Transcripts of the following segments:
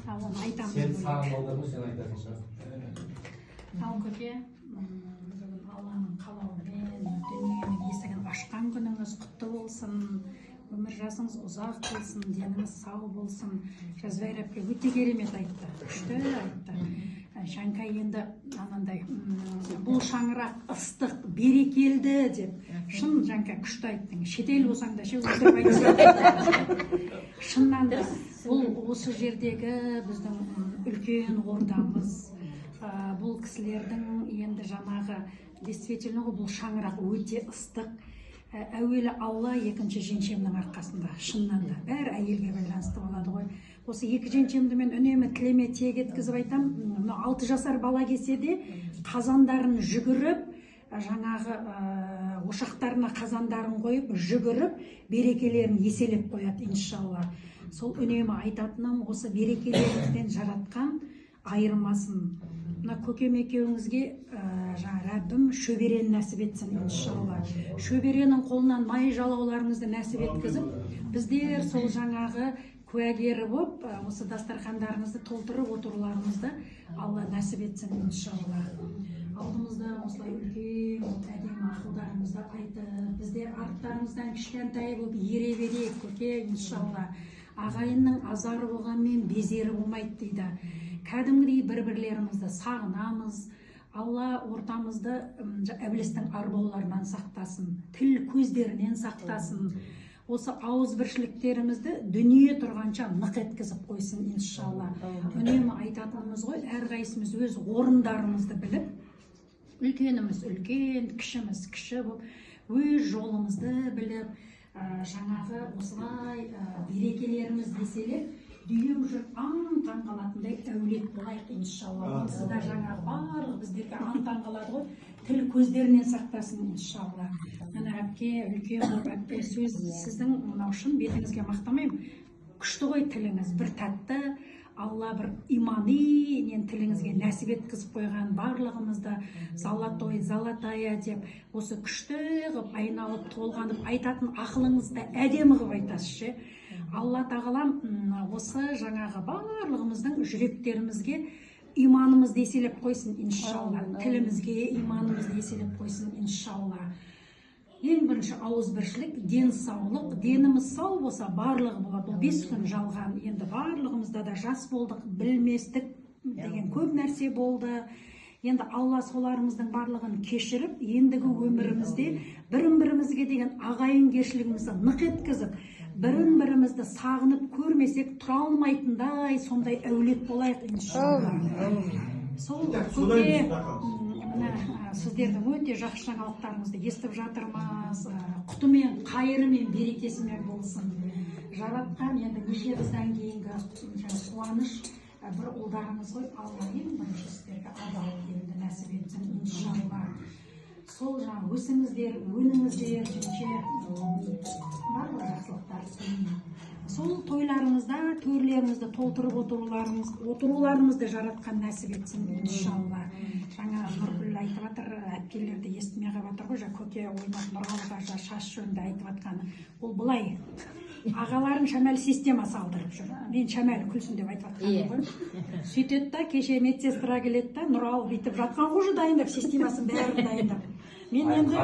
Оны айтамын. Сен саған болдырма, сен айтатын шығар. Ал көке, бүгін Алланың қалауымен дүниенің есігін ашқан күніңіз құтты болсын. Өмір жасыңыз ұзақ болсын, деніңіз сау болсын. Жазбайыр әпке өте керемет айтты, күшті айтты. Жанка енді анандай бұл шаңырақ ыстық, берекелді деп. Шын Жанка күшті айттың. Шетел болсаң да ше өтірік айтсаң. Шыннан да бұл осы жердегі біздің үлкен ордамыз. Бұл кісілердің енді жаңағы действительно бұл шаңырақ өте ыстық. Әуелі Алла, екінші жеңшемнің арқасында, шыннан да бәрі әйелге байланысты болады ғой. Осы екі жеңшемді мен үнемі тілеме тиек еткізіп айтам. 6 жасар бала келсе де қазандарын жүгіріп, жаңағы ошақтарына қазандарын қойып, жүгіріп, берекелерін еселеп қояды, иншалла. Сол үнемі айтатыным, осы берекелеріңізден жаратқан айырмасын. Мына көкем екеуіңізге Раббім шөберені нәсіп етсін, иншалла. Шөберенің қолынан май жалауларыңызды нәсіп еткізіп, біздер сол жаңағы куәгері болып, осы дастархандарыңызды толтырып отыруларыңызды Алла нәсіп етсін, иншалла. Алдымызда осылай үлкен әдемі ақылдарыңызды айтып, біздер арттарыңыздан кішкентай болып ере берейік, көке, иншалла. Ағайынның азары болғанмен безері болмайды дейді. Кәдімгідей бір-бірлерімізді сағынамыз. Алла ортамызды әбілестің арбауларынан сақтасын, тіл көздерінен сақтасын. Осы ауызбіршіліктерімізді дүние тұрғанша нық еткізіп қойсын, иншалла. Үнемі айтатынымыз ғой, әрқайсымыз өз орындарымызды біліп, үлкеніміз үлкен, кішіміз кіші болып, өз жолымызды біліп, жаңағы осылай берекелеріміз еселеп, дүйім жұрт аң-таң қалатындай әулет болайық, иншалла. Онсыз да жаңағы барлық біздерге аң-таң қалады ғой, тіл көздерінен сақтасын, иншалла. Мына әпке, үлкен болып, әпке, сөз сіздің мынау шын бетіңізге мақтамаймын. Күшті ғой тіліңіз, бір тәтті, Алла бір иманинен тіліңізге нәсіп еткізіп қойған, барлығымызды залатой, залатая деп, осы күшті қып, айналып, толғанып, айтатын ақылыңызды әдемі қып айтасыз. Алла тағалам осы жаңағы барлығымыздың жүректерімізге иманымызды еселеп қойсын, иншалла. Тілімізге иманымызды еселеп қойсын, иншалла. Ең бірінші ауызбіршілік, ден саулық. Деніміз сау болса барлығы болады. Бұл 5 күн жалған. Енді барлығымызда да жас болдық, білместік деген көп нәрсе болды. Енді Алла соларымыздың барлығын кешіріп, ендігі өмірімізде бірін-бірімізге деген ағайынкершілігімізді нық еткізіп, бірін-бірімізді сағынып көрмесек тұра алмайтындай сондай әулет болайық, иншалла. Сол көке сіздердің өте жақсы жаңалықтарыңызды естіп жатырмыз. Құтымен, қайырымен, берекесімен болсын. Жаратқан енді неше жылдан кейінгі қуаныш бір ұлдарыңыз ғой, Алла ең бірінші сіздерге адал елді нәсіп етсін, иншалла. Сол жаңа өсіңіздер, өніңіздер, барлық жақсылықтар. Сол тойларыңызда төрлеріңізді толтырып отыруларыңызды жаратқан нәсіп етсін, иншалла. Жаңа Нұргүл айтып жатыр, әпкелерді естімей қалып жатыр ғой, көке ойнап Нұралға шаш жөнінде айтып жатқаны. Ол былай, ағаларың шәмәл система салдырып жүр. Мен шәмәл күлсін деп айтып жатқаным ғой. Сөйтеді да, кеше медсестра келеді да, Нұрал бүйтіп жатқан ғой, дайындап, системасын бәрін дайындап. Мен енді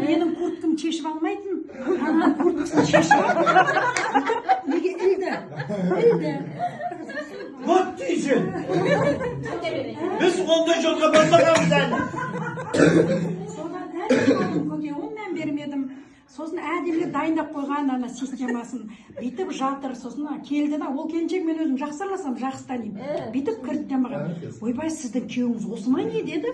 менің курткім шешіп алмайтын, ананың курткасын шешіп алып, неге ілді. Вот дейсің, біз ондай жолға басағамыз әлі. Содан әлі көке, оннан бермедім. Сосын әдемі дайындап қойған ана системасын бүйтіп жатыр. Сосын келді да, ол келіншек мен өзім жақсы араласам, жақсы танимын. Бүйтіп кірді маған. Ойбай, сіздің күйеуіңіз осы ма не деді?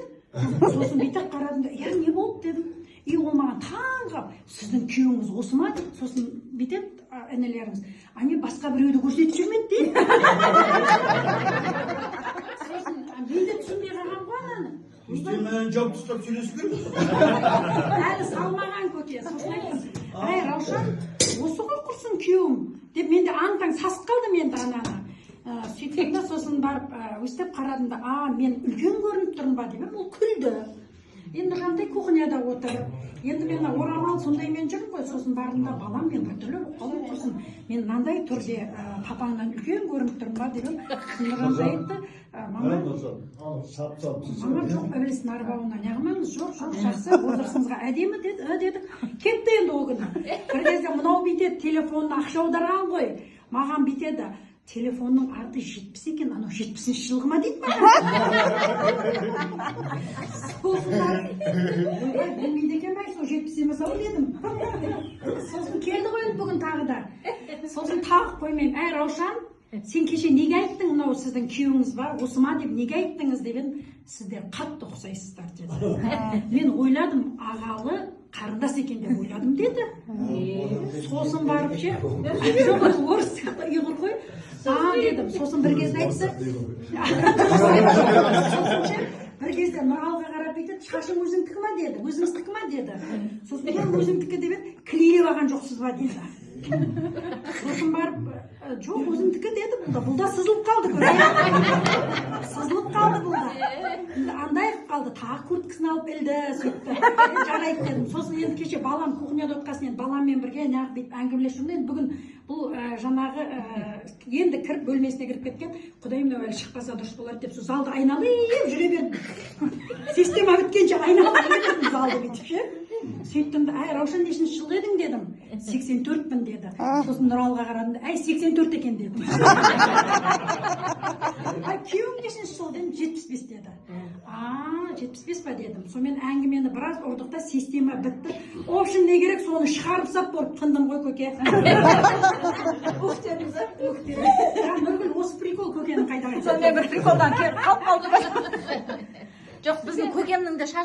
Сосын бүйтіп қарадым да, я не болды дедім. И ол маған таң қалып, сіздің күйеуіңіз осы ма дейді. Сосын бүйтіп інілеріңіз, ане басқа біреуді көрсетіп жүрмеді дейді. Сосын бүйтіп түсінбей қалған ғой ананы. Өйткені жауып тұстап сөйлесу керек. Әлі салмаған көке. Сосын айтам, әй Раушан, осы ғой құрсын күйеуім деп, мен де аң-таң сасып қалдым енді ананы. Сөйтсем да сосын барып өстіп қарадым да, мен үлкен көрініп тұрмын ба деп, ол күлді. енді қандай кухняда отыр. Енді мен орамал сондаймен жүрмін ғой, сосын барында балам мен біртүрлі болып қалдым. Сосын мен мынандай түрде папаңнан үлкен көрініп тұрмын ба дедім. Сонда айтты, мама жоқ ібілістің арбауына неғымаңыз, жоқ жақсы отырысыңызға әдемі деді. Кетті енді ол күні. Бір кезде мынау бүйтеді, телефонына ақша аударған ғой, маған бүйтеді. Телефонның аты 70 екен, анау 70-ші жылғы ма дейді маған. Білмейді екен бай, сол 70 емес ау дедім. Сосын келді ғой бүгін тағы да. Сосын тағы қоймайым, Раушан, сен кеше неге айттың, мынау сіздің күйеуіңіз ба, осы ма деп неге айттыңыз деп едім, сіздер қатты ұқсайсыздар деді. Мен ойладым, ағалы қарындас екен деп ойладым деді. Сосын барып ше, орыс ұйғыр ғой, дедім. Сосын бір кезде айтты, бір кезде Нұралға қарап айтады, шашың өзіңдікі ма деді, өзіңіздікі ма деді. Сосын өзімдікі деп еді, клейлеп алған жоқсыз ба деді. Сосын барып, жоқ өзімдікі деді, бұл да сызылып қалды. Сызылып қалды бұл да. Андай қалды, тағы курткасын алып ілді, сөйтті. Жарайды дедім. Сосын енді кеше балам кухняда отқасын, енді баламмен бірге неғып бейт әңгімелесіп жүрмін. Енді бүгін бұл жаңағы енді кіріп бөлмесіне кіріп кеткен, құдайым әлі шықпаса дұрыс болар деп, сол залды айналып жүре бердім. Система біткенше айналып жүре бердім залды бүйтіп ше. Сөйттім де, Раушан нешінші жыл едің дедім. 84-пін деді. Сосын Нұралға қарадым, 84 екен дедім. Күйеуің нешінші жыл дедім, 75 деді. 75 па дедім. Сонымен әңгімені біраз ұрдық та, система бітті. Общем, не керек, соны шығарып сап болып тындым ғой көке. Ух дедіңіз, ух дедім. Нұргүл, осы прикол көкенің қайда айтты. Сонымен бір приколдан келіп қалып қалды. Жоқ, біздің көкемнің де шашы